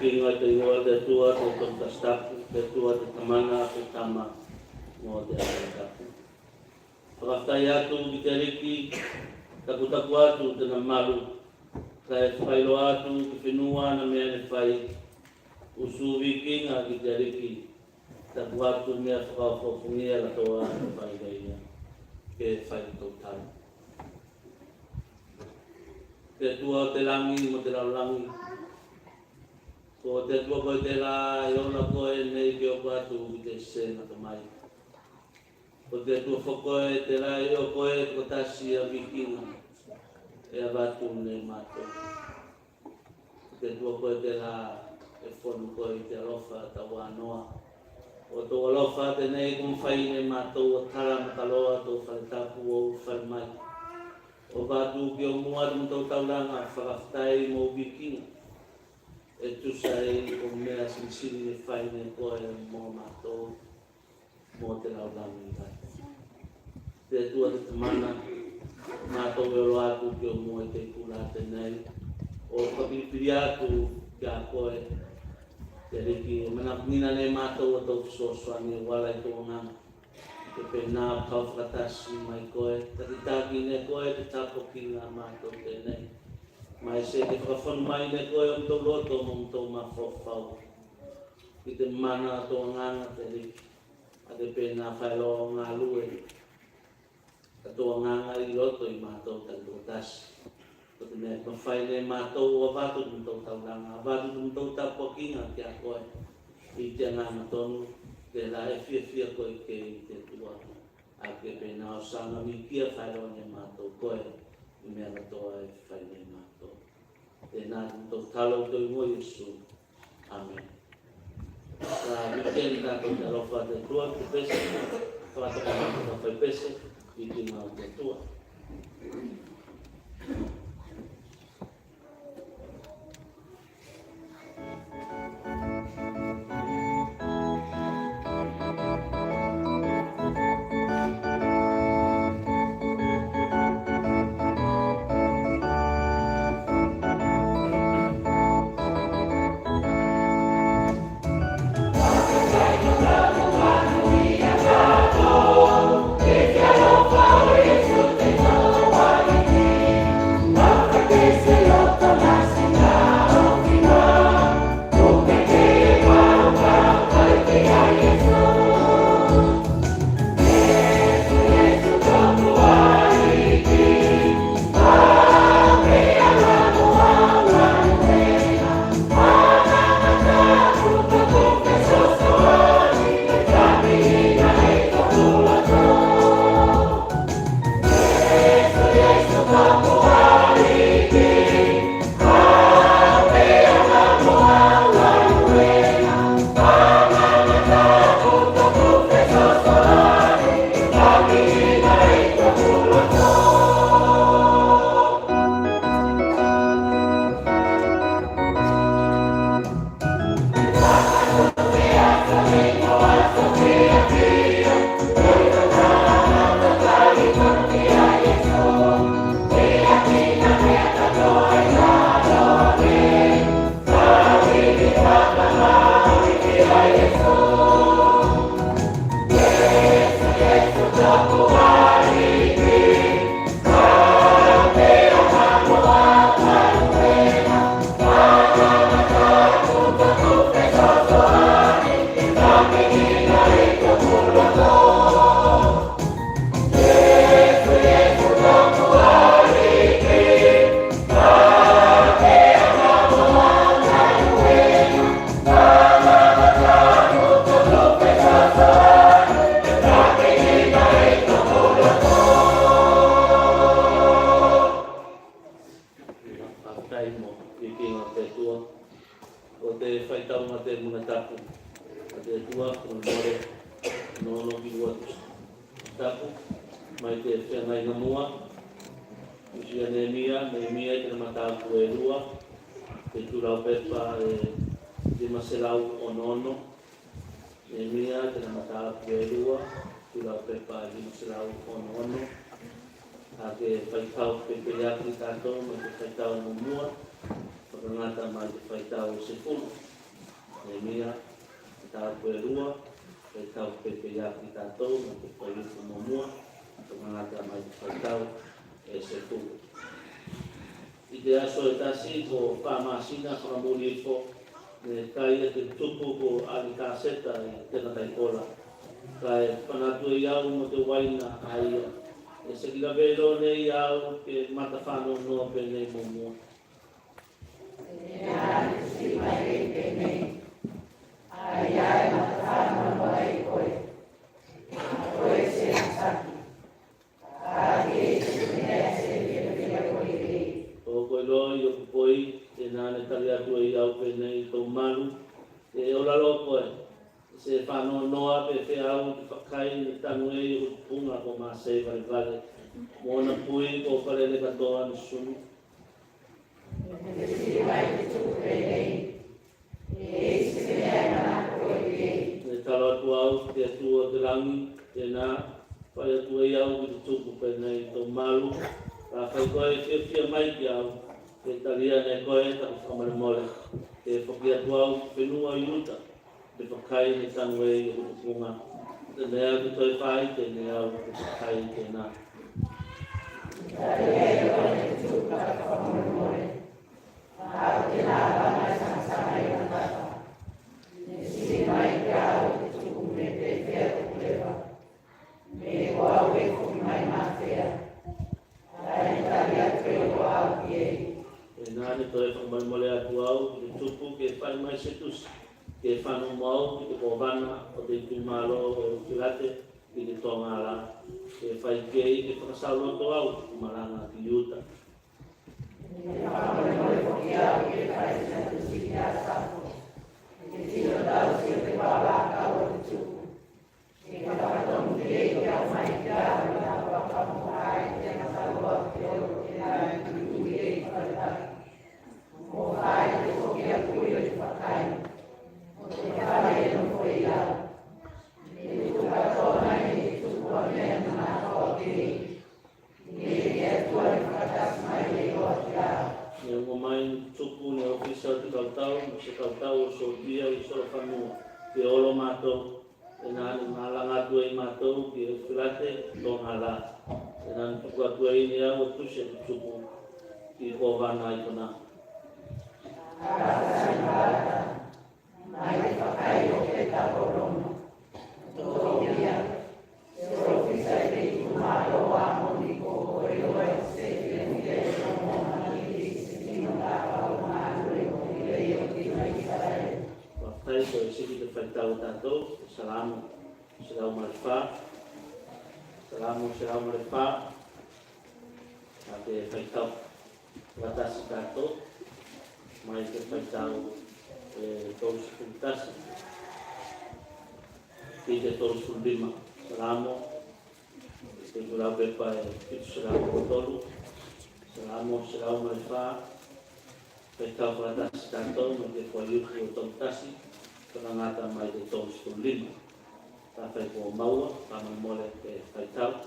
kinga te ingoa te tua te tonta stapu, te tua te tamana te tama mo te tapu. Whakaftai atu ki te riki, taku atu te na malu, ka e whailo atu ki whenua na mea ne whai, usu wikinga ki te riki, taku atu mea whakawhawhungia la toa na whai reia, ke whai tautai. Te tua o te langi mo te laulangi, ko te tua koe te la e ona koe nei ki o atu ki te sena to mai. Ko te tua whakoe te la e o koe ko tasi a wikinga, e a watu nei mātou. Ko te tua koe te la e whonu koe te alofa ta wanoa. O tō alofa te nei kong whai nei mātou o tara mataloa tō whaletapu o whalemai. O watu ki o mua rum tau tauranga whakaftai mo wikinga. E tusa e o mea sinsini e whai nei koe mo mātou mo te laulangi kai. Te tua te tamana, mātou e oro atu ki o mua i te kura te nei. O whakipiri atu ki a koe, te riki, mana nina nei mātou o tau whasoswani e wala i tō nganga. Te pēnā kau whakatasi mai koe, te tāki ne koe, te tāpoki ngā mātou te nei. Mai se te whakawhanu mai ne koe o tō roto mo tō mawhawhau. Ki te mana tō nganga te riki, a te pēnā whailoa ngā lue. Ka tō nganga i roto i mātou te rotasi. Ko te mea mawhai ne mātou o watu tō tō tauranga, watu tō tāpoki ngā ki a koe. I te nganga tonu. Te la e fia koe ke i te tua. A ke pēnā o sanga mi kia whaeroa ne mātou koe. I mea ratoa e whai ne mātou. Te nā tō talo tō i mo Iesu. Amen. Ka wikeni tātou te alofa te tua te pese. Whakatoka mātou whai pese. I ki ngā te tua. Nehemia, e tau koe rua, e tau pepe ia ki tātou, ma te koe rupu mamua, te mangata mai te whaitau, e se fuku. I te aso e tasi ko whamasina whakamuri e fo, ne kai e te tupu ko ali kāseta i tena tai kola. Kai whanatu e iau mo te waina ai e se kila velo ne iau ke mata whano noa pe nei mamua. E ane si mai e pe nei, ai ai mata whano noa e koe, koe se saki, a ke se mea se pia koe e. O koe loi o kupoi, e nane tali atu e iau pe nei tau malu, e ola lo koe, se whano noa pe whea au ki whakai ni tanu e i punga ko maa sei vale vale, mōna pui ko whare le katoa ni sunu. E si mai te tuku e nei, e se mea mana koe e. Ne talo atu au te atua te rangi, e nā, whai atu e iau ki te tuku pe nei tau malu, ka whai koe whia mai ki au, e talia ne koe taku whamare mole, e whaki atu au whenua i uta, te whakai ni tanu e i utupunga, te nea ki toi whai, te nea au te whakai te nā. Tare e o ne tuku ka whamare mole, a te nā wana sangsana i wana. Ne si mai ki au te tuku me te whea kulewa, me o au e kuki mai mā whea. Ai tari atu e o au ki e. E nāne toi whamare mole atu au, ki te tupu ke whai mai se tusi, ke whanu mau ki te kōwana o te tumaro o Kirate ki te tonga ala, ke whai kei ke whakasauloto au ki kumaranga ki Iuta. E whamare mole hoki au ki e whai se tusi ki a sako. E tino tau si o te wawaka o te tuku. E ka whakatomu te e ki au mai ki a o i a wakamu ai te masaua ki o ki ai ki ui e i wharetaki. Mo whai te hoki a kui o te whakai. O te whare e no koe i au. E tuka tōna e te tuku a mea mana koa ki e. E e atua e whakatasi mai e o ati au. Ne ngō mai tupu ne ofisa o te kautau, mo se kautau o Sotia i sora whanua. Ke olo mātou, e nāne mālanga atua i mātou ki e Kirate tonga la. E nāne tuku atua i ni au o tuse te tupu ki kōwana i kona. Kāsai pārata, mai te whakai o te taporono. Tō ia, se ofisa i te kumaro a moni ko koe oe se te mire o mona i se tino tā pao māru e o mire i o te mai wharai. Whaktai ko e siki te whaitau tātou, e salamu, serau marewha. Salamu, serau marewha. A te whaitau watasi tātou. Mai te whaitau tōrusu kumitasi. Ki te tōrusu lima, salamo. Te kurau pepa e kitu salamo kotolu. Salamo, serau marewha. Whaitau whatasi tātou, ma te whaiuku o tōmutasi. Whanangata mai te tōrusu lima. Tā whai ko maua, whamai mole te whaitau.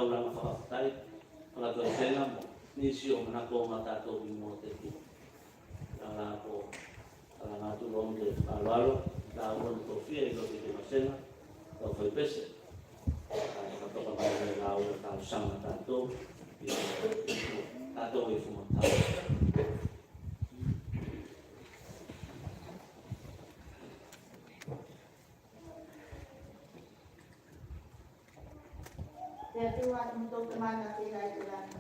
langa whakawhatai, anga tō whenga mo, nisi o manako ngā tātou i mō te tu. Anga ko, anga ngā tu rongo te whālwalo, tā uron tō whia i lote te masenga, tō whai pese. Ka toka mai me ngā ura tāu sanga tātou, tātou i whumatāu. Te atua tō te mana te rai te rana.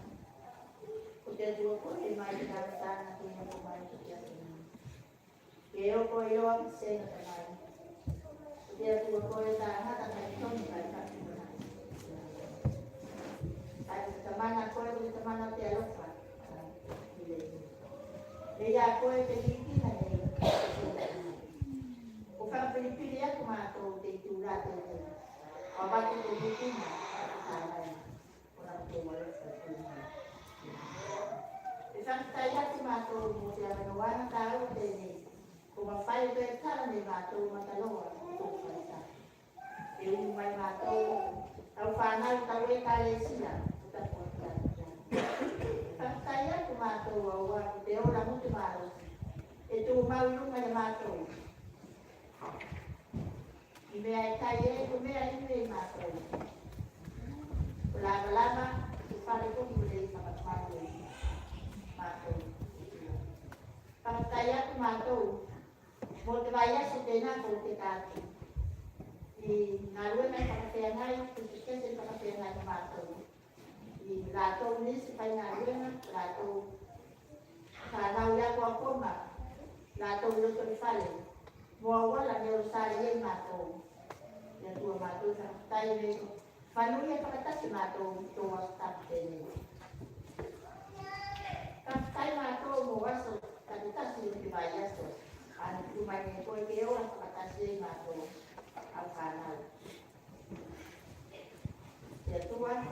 Ko te atua ko e mai te rana tāna te ina ko mai te atua. Ke oko i roa ki sena te mai. Ko te atua ko e tā hata kai tonu kai kaki mana. Ai te mana ko e te mana te alofa. E ia ko e te likina nei. Ko whakapiripiri aku mātou te tūrā te nei. O watu te likina. E whakatai atu mātou mo te amanoana tāu tēnei, ko mawhai o te tara nei mātou mataloa tō whaita. E unu mai mātou, au whanau tau e kāle sila, o tapu atu atu. E whakatai atu mātou au aku te ora mutu mātou, e tō mau runga na mātou. I mea e kai e, ko mea ime mātou. Lama-lama, supaya ko boleh makan makan. Pagkaya ko makan, mo te vaya sa tena ko te kati. I naluan ay pagkayanay, kusikas ay pagkayanay na makan. I lato ni sa naluan, lato sa nauya ko ako ma, lato luto ni fale. Mo wala ni usali ay makan. Yan tuwa makan sa tayo ni Panuya pagkatas mato tuwas tapten. Kaptay mato muwas pagkatas yung tibayas so. Ano kumanya ko kaya ang pagkatas yung mato ang kanal. Ya tuwa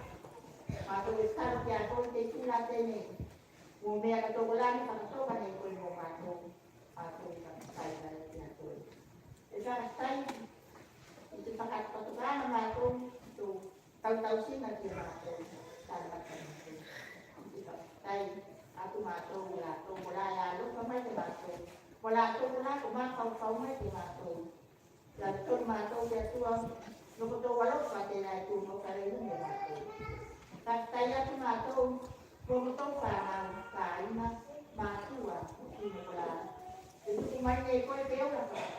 mato iskar kaya ko te tulaten ni. Mumaya ka to wala ni pagkato kanay ko yung mato. Mato kaptay na rin ko. Esa kaptay ito pagkatatukan mato to tahu-tahu sih nanti mato tanpa tentu. Tapi aku mato mulato mulai lalu kemana ke mato. Mulato mulai kemana kau mai ke mato. Lalu tu mato dia tua nuko to walau pada itu mau kali ini mato. Tapi aku mato mau to kaina matua ini mulai. Itu cuma ini kau kau